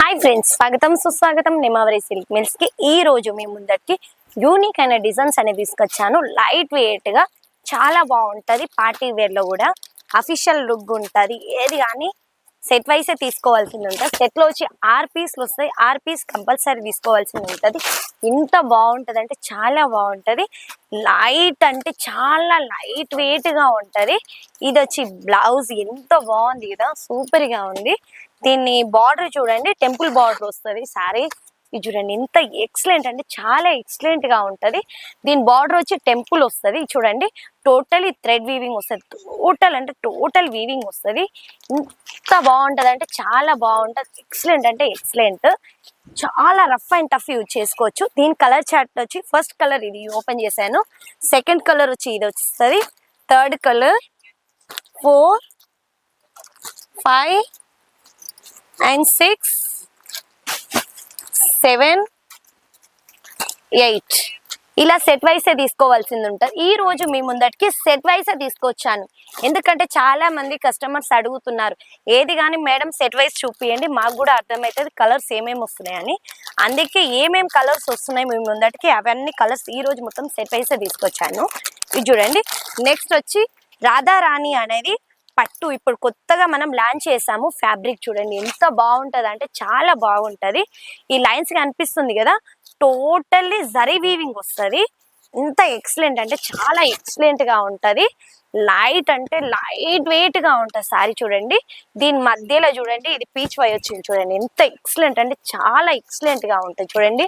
Hi friends, స్వాగతం సుస్వాగతం నిమావరి silk mills కి. ఈ రోజు మీ ముందరికి యూనిక్ అయిన డిజైన్స్ అనేది తీసుకొచ్చాను. లైట్ వెయిట్ గా చాలా బాగుంటది. పార్టీ వేర్ లో కూడా అఫీషియల్ లుక్ ఉంటది. ఏది కానీ సెట్ వైసే తీసుకోవాల్సింది ఉంటుంది. సెట్ లో వచ్చి 6 పీస్లు వస్తాయి. 6 పీస్ కంపల్సరీ తీసుకోవాల్సింది ఉంటుంది. ఇంత బాగుంటది అంటే చాలా బాగుంటది. లైట్ అంటే చాలా లైట్ వెయిట్ గా ఉంటది. ఇది వచ్చి బ్లౌజ్ ఎంత బాగుంది కదా, సూపర్ గా ఉంది. దీన్ని బార్డర్ చూడండి, టెంపుల్ బార్డర్ వస్తుంది సారీ. ఇది చూడండి ఎంత ఎక్సలెంట్ అంటే చాలా ఎక్సలెంట్ గా ఉంటది. దీని బార్డర్ వచ్చి టెంపుల్ వస్తుంది. చూడండి టోటలీ థ్రెడ్ వీవింగ్ వస్తుంది. టోటల్ అంటే టోటల్ వీవింగ్ వస్తుంది. ఎంత బాగుంటది అంటే చాలా బాగుంటది. ఎక్సలెంట్ అంటే ఎక్సలెంట్. చాలా రఫ్ అండ్ టఫ్ యూజ్ చేసుకోవచ్చు. దీని కలర్ చార్ట్ వచ్చి ఫస్ట్ కలర్ ఇది ఓపెన్ చేశాను. సెకండ్ కలర్ వచ్చి ఇది వస్తుంది. థర్డ్ కలర్ 4, 5 and 6, 7, 8 ఇలా సెట్ వైసే తీసుకోవాల్సింది ఉంటుంది. ఈ రోజు మీ ముందటికి సెట్ వైసే తీసుకొచ్చాను. ఎందుకంటే చాలా మంది కస్టమర్స్ అడుగుతున్నారు, ఏది కానీ మేడం సెట్ వైస్ చూపియండి, మాకు కూడా అర్థమవుతుంది కలర్స్ ఏమేమి వస్తున్నాయని. అందుకే ఏమేమి కలర్స్ వస్తున్నాయి మీ ముందటికి అవన్నీ కలర్స్ ఈ రోజు మొత్తం సెట్ వైసే తీసుకొచ్చాను. ఇది చూడండి. నెక్స్ట్ వచ్చి రాధారాణి అనేది పట్టు ఇప్పుడు కొత్తగా మనం లాంచ్ చేసాము. ఫ్యాబ్రిక్ చూడండి ఎంత బాగుంటది అంటే చాలా బాగుంటది. ఈ లైన్స్ కనిపిస్తుంది కదా, టోటల్లీ జరీ వీవింగ్ వస్తుంది. ఇంత ఎక్సలెంట్ అంటే చాలా ఎక్సలెంట్ గా ఉంటది. లైట్ అంటే లైట్ వెయిట్ గా ఉంటది సారీ. చూడండి దీని మధ్యలో చూడండి ఇది పీచ్ వై వచ్చింది. చూడండి ఎంత ఎక్సలెంట్ అంటే చాలా ఎక్సలెంట్ గా ఉంటది. చూడండి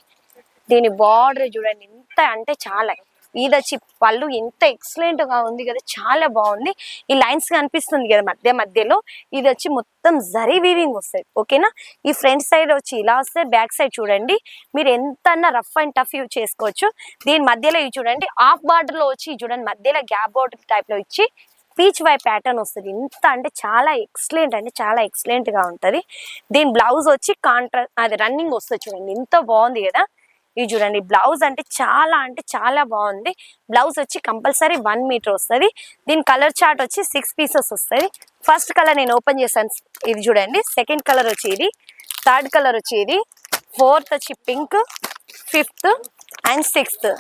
దీని బార్డర్ చూడండి ఎంత అంటే చాలా. ఇది వచ్చి పళ్ళు ఎంత ఎక్సలెంట్ గా ఉంది కదా, చాలా బాగుంది. ఈ లైన్స్ కనిపిస్తుంది కదా మధ్యలో, ఇది వచ్చి మొత్తం జరీ వీవింగ్ వస్తుంది. ఓకేనా. ఈ ఫ్రంట్ సైడ్ వచ్చి ఇలా వస్తే, బ్యాక్ సైడ్ చూడండి మీరు ఎంత రఫ్ అండ్ టఫ్ యూజ్ చేసుకోవచ్చు. దీని మధ్యలో ఇవి చూడండి హాఫ్ బార్డర్ లో వచ్చి చూడండి మధ్యలో గ్యాప్ బార్డర్ టైప్ లో ఇచ్చి పీచ్ వై ప్యాటర్న్ వస్తుంది. ఇంత అంటే చాలా ఎక్సలెంట్ అంటే చాలా ఎక్సలెంట్ గా ఉంటది. దీని బ్లౌజ్ వచ్చి అది రన్నింగ్ వస్తుంది. చూడండి ఎంత బాగుంది కదా. ఇది చూడండి బ్లౌజ్ అంటే చాలా బాగుంది. బ్లౌజ్ వచ్చి కంపల్సరీ 1 మీటర్ వస్తుంది. దీని కలర్ చార్ట్ వచ్చి 6 పీసెస్ వస్తుంది. ఫస్ట్ కలర్ నేను ఓపెన్ చేశాను, ఇది చూడండి. సెకండ్ కలర్ వచ్చి ఇది, థర్డ్ కలర్ వచ్చి ఇది, ఫోర్త్ వచ్చి పింక్, ఫిఫ్త్ అండ్ సిక్స్త్.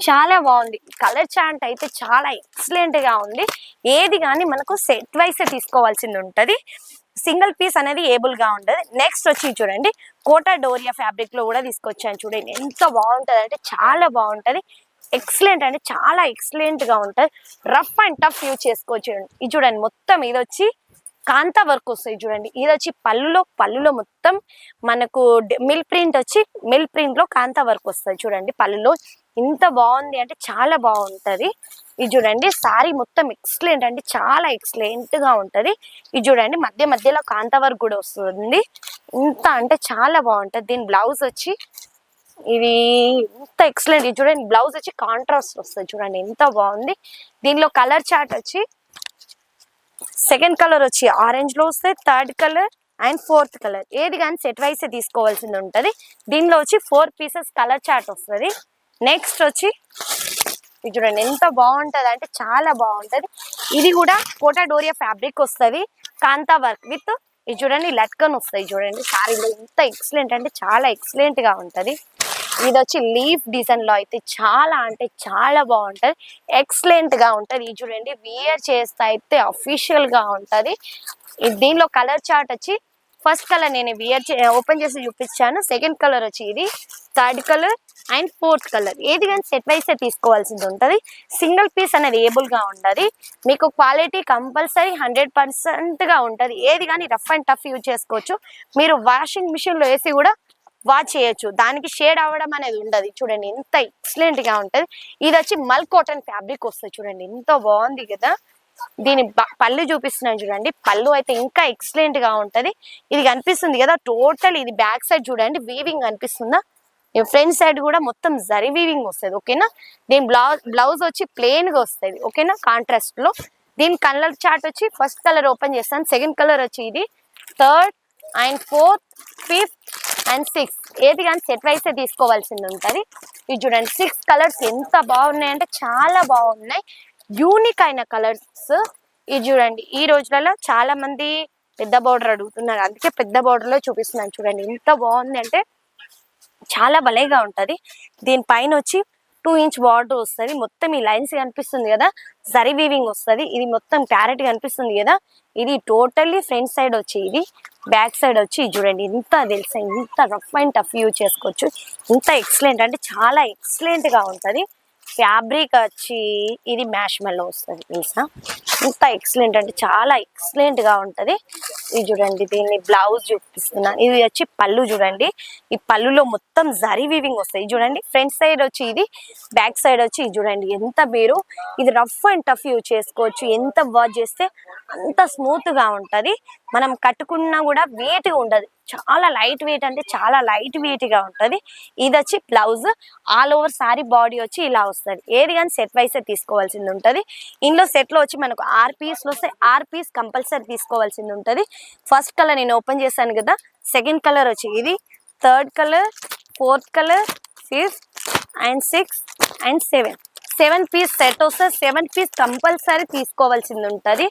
చాలా బాగుంది. కలర్ చార్ట్ అయితే చాలా ఎక్సలెంట్ గా ఉంది. ఏది కానీ మనకు సెట్ వైస్ తీసుకోవాల్సింది ఉంటది. సింగిల్ పీస్ అనేది ఏబుల్ గా ఉంటది. నెక్స్ట్ వచ్చి చూడండి కోటా డోరియా ఫ్యాబ్రిక్ లో కూడా తీసుకొచ్చాను. చూడండి ఎంత బాగుంటది అంటే చాలా బాగుంటది. ఎక్సలెంట్ అంటే చాలా ఎక్సలెంట్ గా ఉంటది. రఫ్ అండ్ టఫ్ యూజ్ చేసుకోవచ్చు. ఇది చూడండి మొత్తం ఇది వచ్చి కాంతా వర్క్ వస్తుంది. చూడండి ఇది వచ్చి పళ్ళులో మొత్తం మనకు మిల్ ప్రింట్ వచ్చి మిల్ ప్రింట్ లో కాంతా వర్క్ వస్తుంది. చూడండి పళ్ళులో ఇంత బాగుంది అంటే చాలా బాగుంటది. ఇది చూడండి సారీ మొత్తం ఎక్సలెంట్ అంటే చాలా ఎక్సలెంట్ గా ఉంటది. ఇది చూడండి మధ్యలో కాంతా వర్క్ కూడా వస్తుంది. ఇంత అంటే చాలా బాగుంటది. దీని బ్లౌజ్ వచ్చి ఇది ఎంత ఎక్సలెంట్. ఇది చూడండి బ్లౌజ్ వచ్చి కాంట్రాస్ట్ వస్తుంది. చూడండి ఎంత బాగుంది. దీనిలో కలర్ చార్ట్ వచ్చి సెకండ్ కలర్ వచ్చి ఆరెంజ్ లో వస్తుంది, third colour and fourth colour. ఏది కానీ సెట్ వైస్ తీసుకోవాల్సింది ఉంటది. దీనిలో వచ్చి 4 పీసెస్ కలర్ చార్ట్ వస్తుంది. నెక్స్ట్ వచ్చి ఇది చూడండి ఎంత బాగుంటది అంటే చాలా బాగుంటది. ఇది కూడా కోటా డోరియా ఫ్యాబ్రిక్ వస్తుంది. కాంతా వర్క్ విత్ ఇది చూడండి లట్కన్ వస్తాయి. చూడండి సారీలో ఎంత ఎక్సలెంట్ అంటే చాలా ఎక్సలెంట్ గా ఉంటది. ఇది వచ్చి లీఫ్ డిజైన్ లో అయితే చాలా అంటే చాలా బాగుంటది. ఎక్సలెంట్ గా ఉంటది. ఇది చూడండి వియర్ చేస్తే అయితే అఫీషియల్ గా ఉంటది. దీనిలో కలర్ చార్ట్ వచ్చి ఫస్ట్ కలర్ నేను ఓపెన్ చేసి చూపించాను. సెకండ్ కలర్ వచ్చి ఇది, third colour and fourth colour. ఏది కానీ సెట్ వైసే తీసుకోవాల్సింది ఉంటది. సింగిల్ పీస్ అనేది ఏబుల్ గా ఉంటది. మీకు క్వాలిటీ కంపల్సరీ 100% గా ఉంటది. ఏది కానీ రఫ్ అండ్ టఫ్ యూజ్ చేసుకోవచ్చు. మీరు వాషింగ్ మిషన్ లో వేసి కూడా వాష్ చేయొచ్చు. దానికి షేడ్ అవ్వడం అనేది ఉండదు. చూడండి ఎంత ఎక్సలెంట్ గా ఉంటది. ఇది వచ్చి మల్ కాటన్ ఫ్యాబ్రిక్ వస్తుంది. చూడండి ఎంత బాగుంది కదా. దీని పళ్ళు చూపిస్తున్నాను చూడండి. పళ్ళు అయితే ఇంకా ఎక్సలెంట్ గా ఉంటది. ఇది కనిపిస్తుంది కదా టోటల్. ఇది బ్యాక్ సైడ్ చూడండి వీవింగ్ కనిపిస్తుందా. ఫ్రంట్ సైడ్ కూడా మొత్తం జరీ వీవింగ్ వస్తుంది. ఓకేనా. దీని బ్లౌజ్ వచ్చి ప్లెయిన్ గా వస్తుంది. ఓకేనా కాంట్రాస్ట్ లో. దీని కలర్ చార్ట్ వచ్చి ఫస్ట్ కలర్ ఓపెన్ చేస్తాను. సెకండ్ కలర్ వచ్చి ఇది, third and fourth, fifth and sixth. ఏది కానీ సెట్ వైసే తీసుకోవాల్సింది ఉంటది. ఇది చూడండి 6 కలర్స్ ఎంత బాగున్నాయి అంటే చాలా బాగున్నాయి. యూనిక్ అయిన కలర్స్. ఇది చూడండి ఈ రోజులలో చాలా మంది పెద్ద బార్డర్ అడుగుతున్నారు, అందుకే పెద్ద బార్డర్ లో చూపిస్తున్నాను. చూడండి ఎంత బాగుంది అంటే చాలా భలేగా ఉంటది. దీనిపైన వచ్చి 2 ఇంచ్ బార్డర్ వస్తుంది. మొత్తం ఈ లైన్స్ కనిపిస్తుంది కదా, జరీ వీవింగ్ వస్తుంది. ఇది మొత్తం క్యారెట్ కనిపిస్తుంది కదా, ఇది టోటల్లీ ఫ్రంట్ సైడ్ వచ్చి, ఇది బ్యాక్ సైడ్ వచ్చి చూడండి ఇంత తెలుసా, ఇంత రఫ్ అండ్ టఫ్ యూజ్ చేసుకోవచ్చు. ఇంత ఎక్సలెంట్ అంటే చాలా ఎక్సలెంట్ గా ఉంటది. ఫ్యాబ్రిక్ వచ్చి ఇది మ్యాష్ మెల్లో వస్తుంది తెలుసా, ఇంత ఎక్సలెంట్ అంటే చాలా ఎక్సలెంట్ గా ఉంటది. ఇది చూడండి, దీన్ని బ్లౌజ్ చూపిస్తున్నాను. ఇది వచ్చి పళ్ళు చూడండి, ఈ పళ్ళులో మొత్తం జరీ వీవింగ్ వస్తాయి చూడండి. ఫ్రంట్ సైడ్ వచ్చి ఇది, బ్యాక్ సైడ్ వచ్చి ఇది చూడండి. ఎంత మీరు ఇది రఫ్ అండ్ టఫ్ యూజ్ చేసుకోవచ్చు. ఎంత వర్క్ చేస్తే అంత స్మూత్ గా ఉంటది. మనం కట్టుకున్నా కూడా వెయిట్ ఉండదు, చాలా లైట్ వెయిట్ అంటే చాలా లైట్ వెయిట్ గా ఉంటది. ఇది వచ్చి blouse, all over sorry body వచ్చి ఇలా వస్తుంది. ఏది కానీ సెట్ వైసే తీసుకోవాల్సింది ఉంటది. ఇందులో సెట్ లో వచ్చి మనకు 6 పీస్లు వస్తాయి. 6 పీస్ కంపల్సరీ తీసుకోవాల్సింది ఉంటది. ఫస్ట్ కలర్ నేను ఓపెన్ చేశాను కదా, సెకండ్ కలర్ వచ్చి ఇది, third colour, fourth colour, 5th and 6th and 7 piece set వస్తే 7 పీస్ కంపల్సరీ తీసుకోవాల్సింది ఉంటది.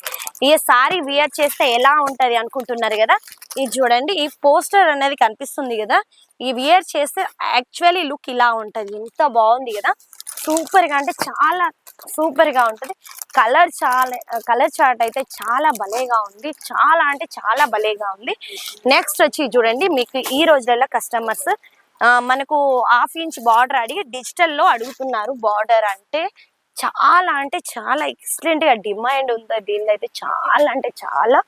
ఈ సారీ వియర్ చేస్తే ఎలా ఉంటది అనుకుంటున్నారు కదా, ఇది చూడండి. ఈ పోస్టర్ అనేది కనిపిస్తుంది కదా, ఈ వియర్ చేస్తే యాక్చువల్లీ లుక్ ఇలా ఉంటది. ఎంత బాగుంది కదా, సూపర్ గా అంటే చాలా సూపర్ గా ఉంటది. కలర్ చార్ట్ అయితే చాలా భలేగా ఉంది, చాలా అంటే చాలా భలేగా ఉంది. నెక్స్ట్ వచ్చి చూడండి, మీకు ఈ రోజులలో కస్టమర్స్ మనకు 1/2 ఇంచ్ బార్డర్ అడిగి డిజిటల్ లో అడుగుతున్నారు. బార్డర్ అంటే చాలా ఎక్సలెంట్ గా డిమాండ్ ఉంది దీనిలో అయితే. చాలా అంటే చాలా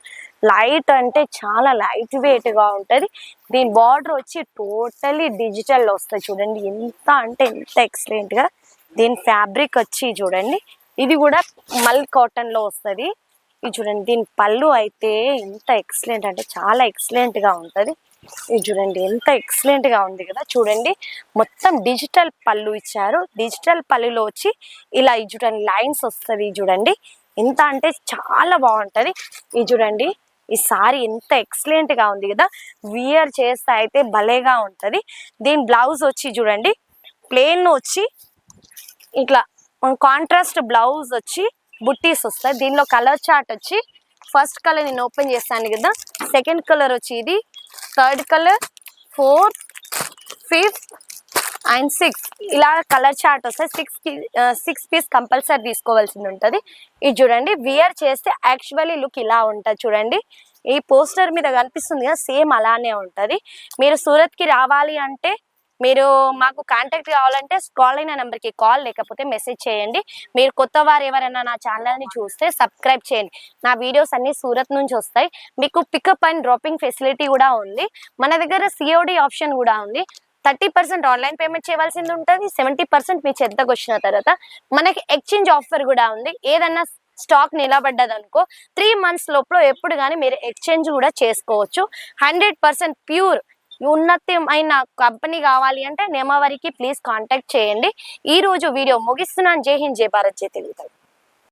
లైట్ వెయిట్ గా ఉంటది. దీని బార్డర్ వచ్చి టోటలీ డిజిటల్ లో వస్తుంది చూడండి. ఎంత అంటే ఎంత ఎక్సలెంట్ గా. దీని ఫ్యాబ్రిక్ వచ్చి చూడండి, ఇది కూడా మల్ కాటన్ లో వస్తుంది. ఇది చూడండి, దీని పళ్ళు అయితే ఎంత ఎక్సలెంట్ అంటే చాలా ఎక్సలెంట్ గా ఉంటది. ఇది చూడండి ఎంత ఎక్సలెంట్ గా ఉంది కదా. చూడండి మొత్తం డిజిటల్ పళ్ళు ఇచ్చారు. డిజిటల్ పళ్ళులో వచ్చి ఇలా ఇది చూడండి లైన్స్ వస్తుంది. చూడండి ఎంత అంటే చాలా బాగుంటది. ఇది చూడండి, ఈ సారీ ఎంత ఎక్సలెంట్ గా ఉంది కదా, వియర్ చేస్తే అయితే భలేగా ఉంటది. దీని బ్లౌజ్ వచ్చి చూడండి, ప్లెయిన్ వచ్చి ఇట్లా కాంట్రాస్ట్ బ్లౌజ్ వచ్చి బుట్టీస్ వస్తాయి. దీనిలో కలర్ చార్ట్ వచ్చి ఫస్ట్ కలర్ నేను ఓపెన్ చేస్తాను కదా, సెకండ్ కలర్ వచ్చి ఇది, third colour, 4th, 5th and 6th ఇలా కలర్ చార్ట్ వస్తాయి. 6 పీస్ కంపల్సరీ తీసుకోవాల్సింది ఉంటుంది. ఇది చూడండి, వియర్ చేస్తే యాక్చువల్లీ లుక్ ఇలా ఉంటుంది చూడండి. ఈ పోస్టర్ మీద కనిపిస్తుంది కదా, సేమ్ అలానే ఉంటుంది. మీరు సూరత్కి రావాలి అంటే, మీరు మాకు కాంటాక్ట్ కావాలంటే స్క్రాల్ అయిన నెంబర్కి కాల్ లేకపోతే మెసేజ్ చేయండి. మీరు కొత్త వారు ఎవరైనా నా ఛానల్ని చూస్తే సబ్స్క్రైబ్ చేయండి. నా వీడియోస్ అన్ని సూరత్ నుంచి వస్తాయి. మీకు పికప్ అండ్ డ్రాపింగ్ ఫెసిలిటీ కూడా ఉంది. మన దగ్గర COD ఆప్షన్ కూడా ఉంది. 30% ఆన్లైన్ పేమెంట్ చేయవలసింది ఉంటుంది. 70% మీ చెత్తకు వచ్చిన తర్వాత మనకి ఎక్స్చేంజ్ ఆఫర్ కూడా ఉంది. ఏదన్నా స్టాక్ నిలబడ్డది అనుకో 3 months లోపల ఎప్పుడు కానీ మీరు ఎక్స్చేంజ్ కూడా చేసుకోవచ్చు. 100% ప్యూర్ ఉన్నతమైన కంపెనీ కావాలి అంటే నెమవరికి ప్లీజ్ కాంటాక్ట్ చేయండి. ఈ రోజు వీడియో ముగిస్తున్నాను. జై హింద్, జై భారత్, జై తెలుగు.